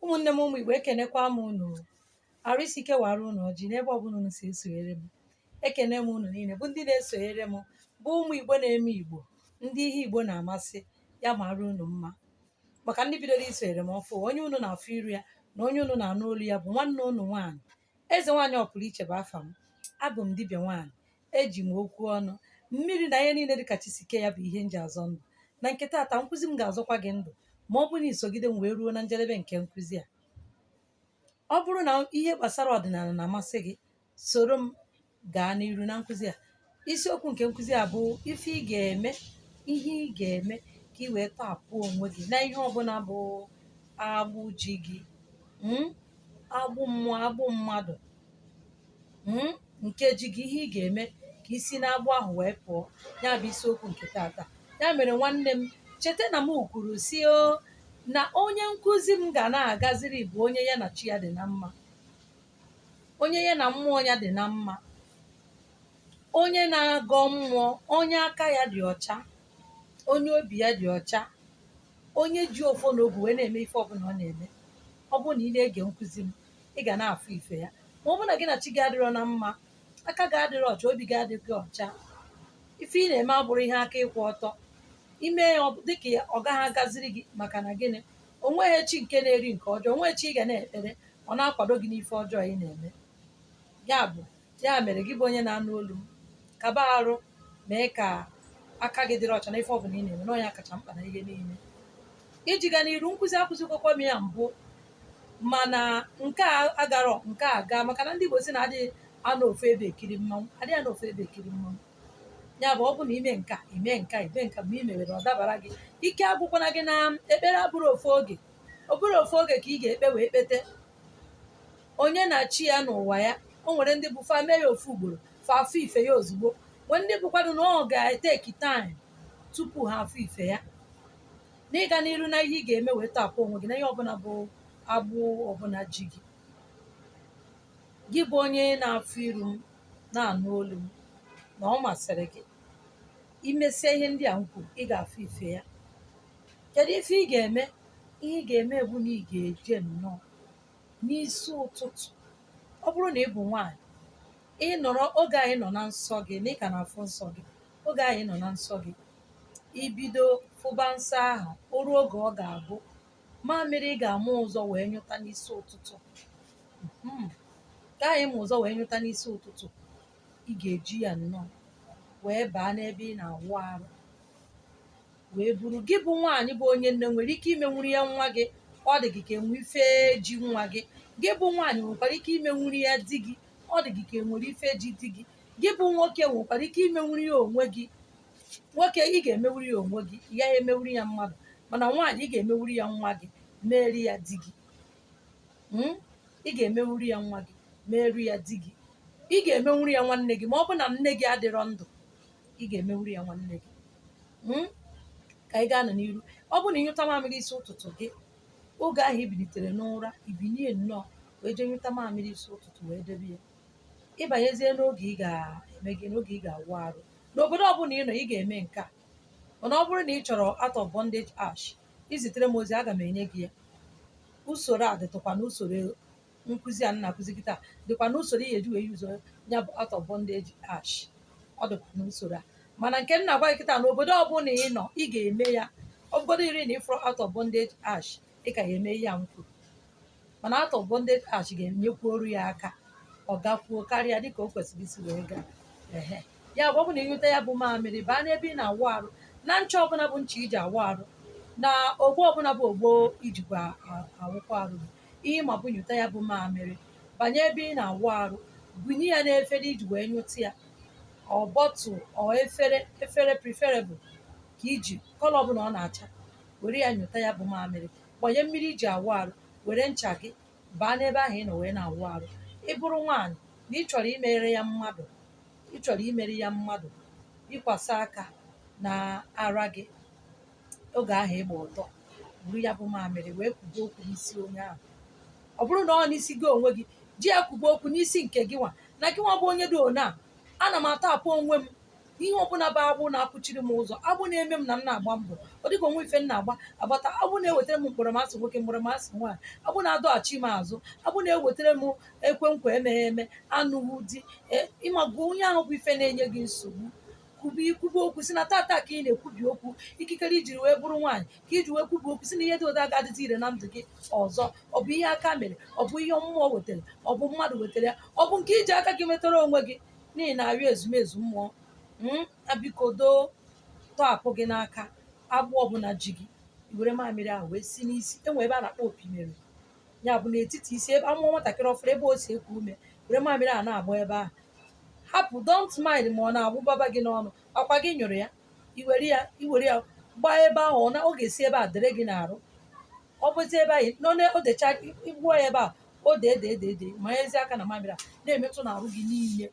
ụmụnne m ụmụ Igbo ekenekwa m unu. Arụ isi ike wara unu ọjị n'ebe ọbụla unu si esonyere m. Ekene m unu niile bụ ndị na-esonyere m bụ ụmụ Igbo na-eme Igbo, ndị ihe Igbo na-amasị ya mara unu mma. Maka ndị bidoro isonyere m ọfụ, onye unu na-afụ iru ya na onye unu na-anụ olu ya bụ nwanne unu nwaanyị eze nwaanyị ọpụrụ iche bụ afa m. Abụ m dibịa nwaanyị, eji m okwu ọnụ, mmiri na ihe niile dịka chisike ya bụ ihe m ji azọ ndụ. Na nke taata nkụzi m ga-azọkwa gị ndụ ma ọ bụrụ na isogide m wee ruo na njedebe nke nkụzi a. Ọ bụrụ na ihe gbasara ọdịnala na-amasị gị, soro m gaa n'iru na nkụzi a. Isiokwu nke nkụzi a bụ ife ị ga-eme, ihe ị ga-eme ka ị wee tọhapụ onwe gị na ihe ọbụla bụ agbụ ji gị, agbụ mmụọ, agbụ mmadụ, nke ji gị, ihe ị ga-eme ka isi na-agbụ ahụ wee pụọ. Ya bụ isiokwu nke taata. Ya mere nwanne m, cheta na m kwuru si na onye nkụzi m ga na-agaziri bụ onye ya na chi ya dị na mma, onye ya na mmụọ ya dị na mma, onye na-agọ mmụọ, onye aka ya dị ọcha, onye obi ya dị ọcha, onye ji ofo na obu wee na-eme ife ọbụla ọ na-eme. Ọ bụrụ na ị na-ege nkụzi m, ị ga na-afụ ife ya. Ma ọ bụrụ na gị na chi gị adịrọ na mma, aka gị adịrọ ọcha, obi gị adịghị ọcha, ife ị na-eme abụrụ ihe aka ịkwụ ọtọ, ime ya dịka ọ gaghị agaziri gị. Maka na gịnị? O nweghị chi nke na-eri nke ọjọọ, onwe chi ị ga na-ekpere ọ na-akwado gị n'ife ọjọọ ị na-eme. Ya mere gị bụ onye na-anụ olu m, kaba arụ mee ka aka gị dịrị ọcha na ife ọbụla ị na-eme, na ọnya kacha mkpa na ihe niile. Iji ga n'iru, nkụzi akụzikọkwa m ya mbụ, mana nke a agarọ nke a gaa, maka na ndị Igbo si na adịghị anọ ofu ebe ekiri mmanwụ, adịghị anọ ofu ebe ekiri mmanwụ. Ya bụ ọ bụ na ime nka ime nka ime nka mgbe ị mewere ọ dabara gị, ike agwụkwana gị na ekpere. Abụrụ ofu oge, ọ bụrụ ofu oge ka ị ga-ekpe wee kpete onye na chi ya n'ụwa ya. O nwere ndị bụ fa mee ya ofu ugboro fa afụ ife ya ozugbo, nwee ndị bụkwado na ọ ga-eteki time tupu ha afụ ife ya. Na ịga n'iru na ihe ị ga-eme wee tapụ onwe gị na ihe ọbụla bụ agbụ ọbụla ji gị. Gị bụ onye na-afụ iru m, na-anụ olu m, na ọ masịrị gị imesie ihe ndị a m kwuru, ị ga-afụ ife ya. Kedu ife ị ga-eme? Ihe ị ga-eme bụ na ị ga-eje nnọọ n'isi ụtụtụ. Ọ bụrụ na ị bụ nwaanyị, ị nọrọ oge anyị nọ na nsọ gị, na ị ka na-afụ nsọ gị, oge anyị nọ na nsọ gị, ibido fụba nsọ ahụ, o ruo oge ọ ga-abụ mamịrị ị ga-amụ ụzọ wee nyụta n'isi ụtụtụ. Ka anyị ma ụzọ wee nyụta n'isi ụtụtụ, ị ga-eji ya nnọọ wee baa n'ebe ị na-awụ arụ, wee buru. Gị bụ nwaanyị bụ onye nne, nwere ike imenwuru ya nwa gị, ọ dị gị ka enwe ife ji nwa gị. Gị bụ nwaanyị nwekwara ike imenwuru ya di gị, ọ dị gị ka enwere ife ji di gị. Gị bụ nwoke nwekwara ike imenwuru ya onwe gị. Nwoke, ị ga-emenwuru ya onwe gị, ị gaghị emenwuru ya mmadụ. Mana nwaanyị, ị ga-emenwuru ya nwa gị, meeri ya di gị. Ị ga-emenwuru ya nwa gị, meeri ya di gị. Ị ga-emenwuru ya nwanne gị ma ọ bụ na nne gị adịrọ ndụ, ị ga-emenwuru ya nwanne gị. Ka ị gaa n'iru. Ọ bụ na ịnyụta mamịrị isi ụtụtụ gị, oge ahụ ibilitere n'ụra, ibinie nnọọ wee jee nyụta mamịrị isi ụtụtụ wee debe ya. Ịbanyezie n'oge ị ga-eme gị, n'oge ị ga-awụ arụ. N'obodo ọbụla ị nọ, ị ga-eme nke a. Mana ọ bụrụ na ị chọrọ out of bondage ash, izitere m ozi, aga m enye gị ya. Usoro a dịtụkwa na usoro nkụzi a na-akụzi gị taa, dịkwa na usoro ị ga-eji wee yuzo ya bụ out of bondage ash. Ọ dịkwa na usoro a. Mana nke m na-agwa gị kịta, n'obodo ọbụla ị nọ, ị ga-eme ya. Ọ bụgodo iri na ịfụrụ out of bondage ash, ị ka ga-eme ihe a m kwuru. Mana out of bondage ash ga-enyekwuoru ya aka, ọ gakwuo karịa dịka o kwesịrị isi wee gaa. Ya bụ ọ bụ na ịnyụta ya bụ mamịrị, baa n'ebe ị na-awụ arụ, na ncha ọbụla bụ ncha iji awụ arụ, na ogbo ọbụla bụ ogbo ijikwa awụkwa arụ. Ihe ma bụ nyụta ya bụ mamịrị, banye ebe ị na-awụ arụ, bunye ya n'efere iji wee nyụta ya. Ọ bọtụ ọ efere preferable ka iji, kọlọ ọbụla ọ na-acha, were ya nyụta ya bụ mamịrị. Gbanye mmiri iji awụ arụ, were ncha gị baa n'ebe ahụ ị nọ wee na-awụ arụ. Ị bụrụ nwaanyị na ị chọrọ imere ya mmadụ, ịkwasa aka na ara gị, oge ahụ ịgba ọtọ, buru ya bụ mamịrị wee kwuba okwu n'isi onye ahụ. Ọ bụrụ na ọ n'isi gị onwe gị, ji ya kwuba okwu n'isi nke gị nwa, na gị nwa bụ onye dị one a. Ana m atọhapụ onwe m ihe ọbụla bụ agbụ na-akụchiri m ụzọ, agbụ na-eme m na m na-agba mbọ, ọ dịka onwe ife m na-agba agbata, agbụ na-ewetara m mkpọrọmasị nwoke, mkpọrọmasị nwaanyị, agbụ na-adọghachi m azụ, agbụ na-ewetara m ekwe nkwa emeghe eme, anụghị di. Ịmagụ onye ahụ bụ ife na-enye gị nsogbu, kwube okwu si na tata ka ị na-ekwubi okwu, ikikere ijiri wee bụrụ nwaanyị ka iji wee kwubi okwu si na ihe dị ụda ga-adịzi ire na ndụ gị ọzọ. Ọ bụ ihe aka mere, ọ bụ ihe mmụọ wetara, ọ bụ mmadụ wetara ya, ọ bụ nke iji aka gị metara onwe gị n'ihi na arịọ ezumezu mmụọ. Abiko doo tọhapụ gị n'aka agbụ ọbụla ji gị, were mamịrị ahụ wee si n'isi, enwe ebe a na-akpọ opi mere, ya bụ n'etiti isi ebe amụọ nwatakịrị ọfụrụ ebe o si eku ume, were mamịrị ahụ na-agba ebe ahụ. Hapụ, don't mind ma ọ na-agbụbaba gị n'ọnụ, ọkwa gị nyụrụ ya, iwere ya gbaa ebe ahụ, ọ ga-esi ebe a dere gị n'arụ. Ọ bụzi ebe ahụ nọ odecha igbuo ya ebe a, o dee ma ezi aka na mamịrị a na-emetụ n'arụ gị niile,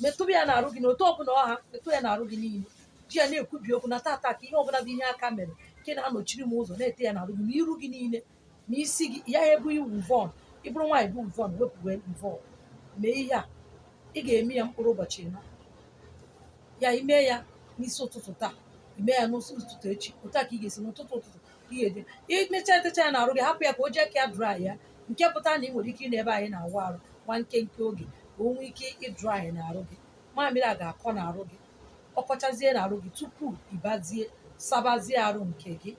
metụba ya n'arụ gị n'otu ọbụla ọha, metụ ya n'arụ gị niile, ji ya na-ekwubi okwu na tata ka ihe ọbụla bụ ihe aka mere nke na-anọchiri m ụzọ, na-ete ya n'arụ gị ma iru gị niile ma isi gị, ya ebu iwu vọn, ịbụrụ nwaanyị bụ vọn, wepụ vọn, mee ihe a. Ị ga-eme ya mkpụrụ ụbọchị ịnọ, ya ime ya n'isi ụtụtụ taa, ime ya n'isi ụtụtụ echi, ụta ka ị ga-esi n'ụtụtụ ihe imecha etecha ya n'arụ gị, hapụ ya ka o jee ka ya dry ya, nke pụtara na ị nwere ike ị na-ebe anyị na-awụ arụ nwa nkenke oge ka o nwee ike ịdry n'arụ gị. Mamịrị a ga-akọ n'arụ gị, ọkọchazie n'arụ gị tupu ịbazie sabazie arụ nke gị.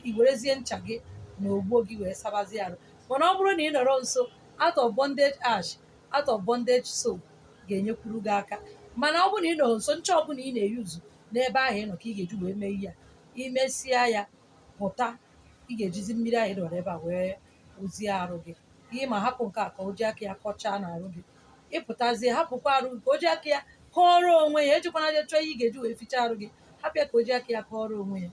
Iwerezie ncha gị na ogbo gị wee sabazie arụ. Mana ọ bụrụ na ị nọrọ nso, out of bondage ash, out of bondage soap ga-enyekwuru gị aka. Mana ọ bụrụ na ị nọ nso, ncha ọbụla ị na-eyuzu n'ebe ahụ ị nọ ka ị ga-eji wee mee ihe ya, imesịa ya pụta, ị ga-ejizi mmiri ahụ dọrọ ebe a wee ozie arụ gị. Ihe ma hapụ nke a ka o ji aka ya kọchaa n'arụ gị, ịpụtazie hapụkwa arụ gị ka o ji aka ya kọọrọ onwe ya, ejikwana je chọọ ihe ị ga-eji wee ficha arụ gị, hapụ ya ka o ji aka ya kọọrọ onwe ya.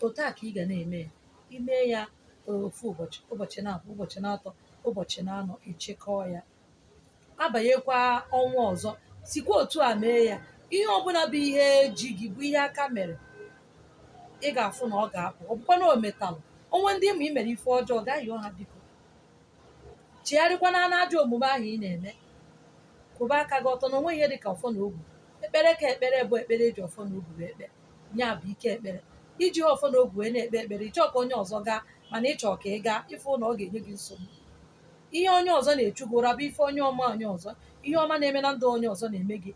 Otu a ka ị ga na-eme ya, ime ya ofu ụbọchị na-abụ, ụbọchị na-atọ, ụbọchị na-anọ, ịchịkọọ ya. Abanyekwa ọnwa ọzọ, sikwa otu a mee ya. Ihe ọbụla bụ ihe ji gị, bụ ihe aka mere, ị ga-afụ na ọ ga-apụ. Ọ bụkwa na o metalụ, onwe ndị ma ị mere ife ọjọọ, gaa yọọ ha biko, chigharịkwana na ajọ omume ahụ ị na-eme, kwụba aka gị ọtọ na onwe ihe dị ka ọfọ na ogwu. Ekpere ka ekpere bụ ekpere eji ọfọ na ogwu wee kpee, ya bụ ike ekpere. Iji ọfọ na ogwu wee na-ekpe ekpere, ịchọọ ka onye ọzọ gaa, mana ịchọọ ka ị gaa, ịfụ na ọ ga-enye gị nsogbu. Ihe onye ọzọ na-echu gị ụra bụ ife onye ọma onye ọzọ, ihe ọma na-eme na ndụ onye ọzọ na-eme gị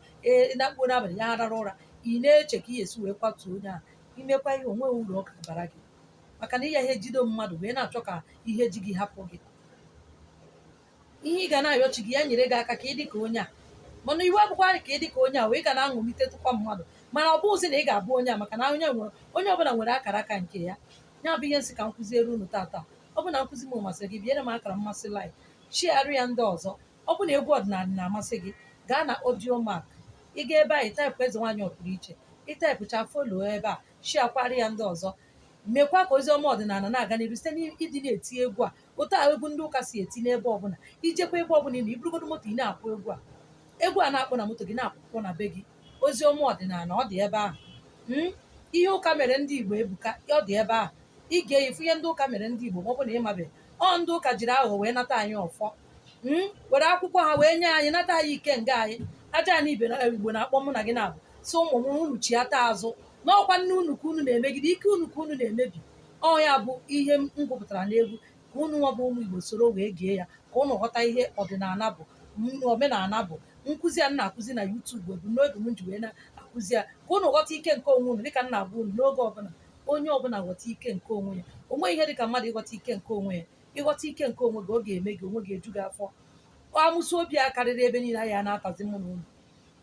na-akpụ n'abalị ya arara ụra, ị na-eche ka ị esi wee kwatuo onye ahụ. Imekwa ihe onwe uru ọ ga-abara gị, maka na ihe jido mmadụ wee na-achọ ka ihe ji gị hapụ gị. Ihe ị ga na-ayọchi gị ya nyere gị aka ka ị dị ka onye a, mana iwu abụkwa ka ị dị ka onye a wee ga na-aṅụlite tụkwa mmadụ, mana ọ bụghịzi na ị ga-abụ onye a, maka na onye ọbụla nwere akara aka nke ya. Ya bụ ihe nsị ka m kụziere unu tata. Ọ bụ na nkụzi m masịrị gị, biere m akara mmasị like, share ya ndị ọzọ. Ọ bụ na egwu ọdịnala na-amasị gị, gaa na audio mark, ị ga ebe a ịtaịpụ eze nwaanyị ọpụrụ iche, ịtaịpụcha folo ebe a, shiakwara ya ndị ọzọ. Mekwa ka ozi ọma ọdịnala na-aga n'iru site n'ịdị na-eti egwu a, otu a egwu ndị ụka si eti n'ebe ọbụla. Ijekwa ebe ọbụla ị na, iburugodo moto ị na-akpọ egwu a na-akpọ na moto gị, na-akpụkpọ na be gị. Ozi ọma ọdịnala ọ dị ebe ahụ. Ihe ụka mere ndị Igbo ebuka, ọ dị ebe ahụ. Ị ga-efu ihe ndị ụka mere ndị Igbo ma ọ bụ na ịmabeghị. Ọ ndị ụka jiri aghụghọ wee nata anyị ọfọ, were akwụkwọ ha wee nye anyị, nata anyị ike nga anyị. Aja anyị ibe na Igbo na-akpọ mụ na gị na-abụ si ụmụ m unu chiata azụ, n'ọkwa nne unu ka unu na-emegide, ike unu ka unu na-emebi. Ọ ya bụ ihe m gụpụtara n'egwu, ka unu nwa bụ ụmụ Igbo soro wee gee ya, ka unu ghọta ihe ọdịnala bụ, omenala bụ. Nkụzi a na-akụzi na YouTube bụ n'oge m ji wee na-akụzi ya, ka unu ghọta ike nke onwe unu, dịka nna bụ unu n'oge ọbụla. Onye ọbụla ghọta ike nke onwe ya. Onwe ihe dịka mmadụ ịghọta ike nke onwe ya. Ịghọta ike nke onwe gị, ọ ga-eme gị onwe gị eju gị afọ. Amụsị obi a karịrị ebe niile anyị na-atazi mụ na unu,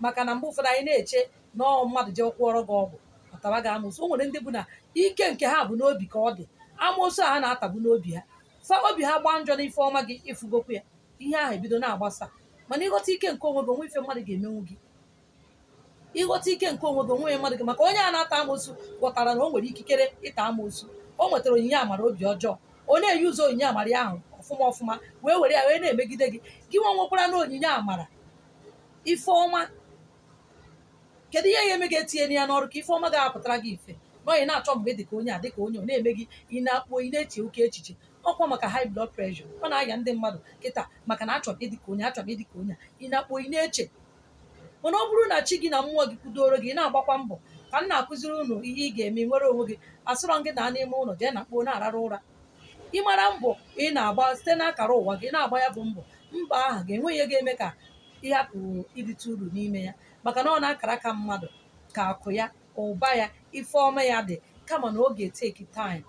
maka na mgbe ụfọdụ anyị na-eche na mmadụ jee kwụọrọ gị ọgwụ ọtawa gị amụsụ. O nwere ndị bụ na ike nke ha bụ n'obi ka ọ dị, amụsụ a ha na-atabu n'obi ha, obi ha gbaa njọ n'ife ọma gị, ịfụgokwu ya, ihe ahụ ebido na-agbasa. Mana ịghọta ike nke onwe gị, onwe ife mmadụ ga-emenwu gị. Ịghọta ike nke onwe gị, onwe mmadụ gị, maka onye a na-ata amụsụ ghọtara na o nwere ikikere ịta amụsụ. O nwetara onyinye amara obi ọjọọ, ọ na-eyi ụzọ onyinye amara ya ahụ ọfụma wee were ya wee na-emegide gị. Gị nwa nwekwara na onyinye amara ife ọma, kedu ihe ya eme gị etinye ya n'ọrụ ka ife ọma ga-apụtara gị ife? Na onye na-achọ mgbe dị ka onye a, dị ka onye ọ na-eme gị, ị na-akpọ, ị na-eche oke echiche. Ọkwa maka high blood pressure ọ na-aya ndị mmadụ kịta, maka na achọrọ ịdị ka onye, achọrọ ịdị ka onye a, ị na-akpọ, ị na-eche. mana ọ bụrụ na chi gị na mmụọ gị kwudoro gị na-agbakwa mbọ ka m na-akụziri unu ihe ị ga-eme nwere onwe gị, asụrọ gị na n'ime ụlọ jee na kpoo na-ararụ ụra. Ịmara mbọ ị na-agba site n'akara ụwa gị na-agba ya bụ mbọ ahụ ga-enwe ihe ga-eme ka ị hapụ irite uru n'ime ya, maka na ọ na-akara aka mmadụ ka akụ ya, ụba ya, ife ọma ya dị, kama na ọ ga-eteki taịm.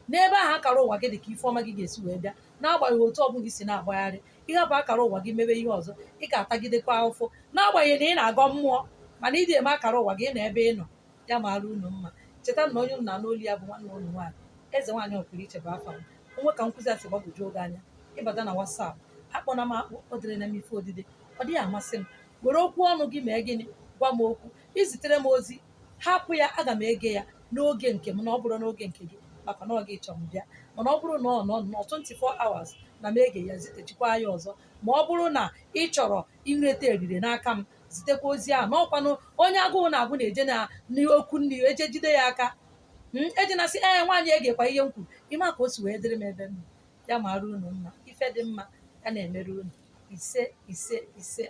N'ebe ahụ akara ụwa gị dị ka ife ọma gị ga-esi wee bịa, n'agbanyeghị otu ọbụla isi na-agbagharị. Ịhapụ akara ụwa gị mebe ihe ọzọ, ị ga-atagidekwa ahụfụ, n'agbanyeghị na ị na-agọ mmụọ, mana ịdị eme akara ụwa gị na ebe ị nọ. Ya mara unu mma. Cheta na onye unu na-anụ olu ya bụ nwanne unu nwaanyị Eze Nwaanyị Ọpụrụiche bụ afa m. Onwe ka nkụzi asị gbagwoju oge anya, ịbata na WhatsApp akpọna m akpọ, ọ dịrị na m ife odide, ọ dịghị amasị m. Were okwu ọnụ gị mee gịnị, gwa m okwu, izitere m ozi, hapụ ya, aga m ege ya n'oge nke m na ọ bụrụ n'oge nke gị, maka na ọ gị chọrọ m bịa. Mana ọ bụrụ na ọ nọ 24 hours na m ege ya, zitechikwa ya ọzọ. Ma ọ bụrụ na ị chọrọ inweta eriri n'aka m, zitekwa ozi ahụ. N'ọkwanụ onye agụụ na-agụ na-eje na n'okwu nri eje jide ya aka, eji na-asị nwaanyị egekwa ihe m kwuru. Ịma ka o si wee dịrị m ebe m. Ya mara unu mma. Ife dị mma ya na-emere unu. Ise ise ise.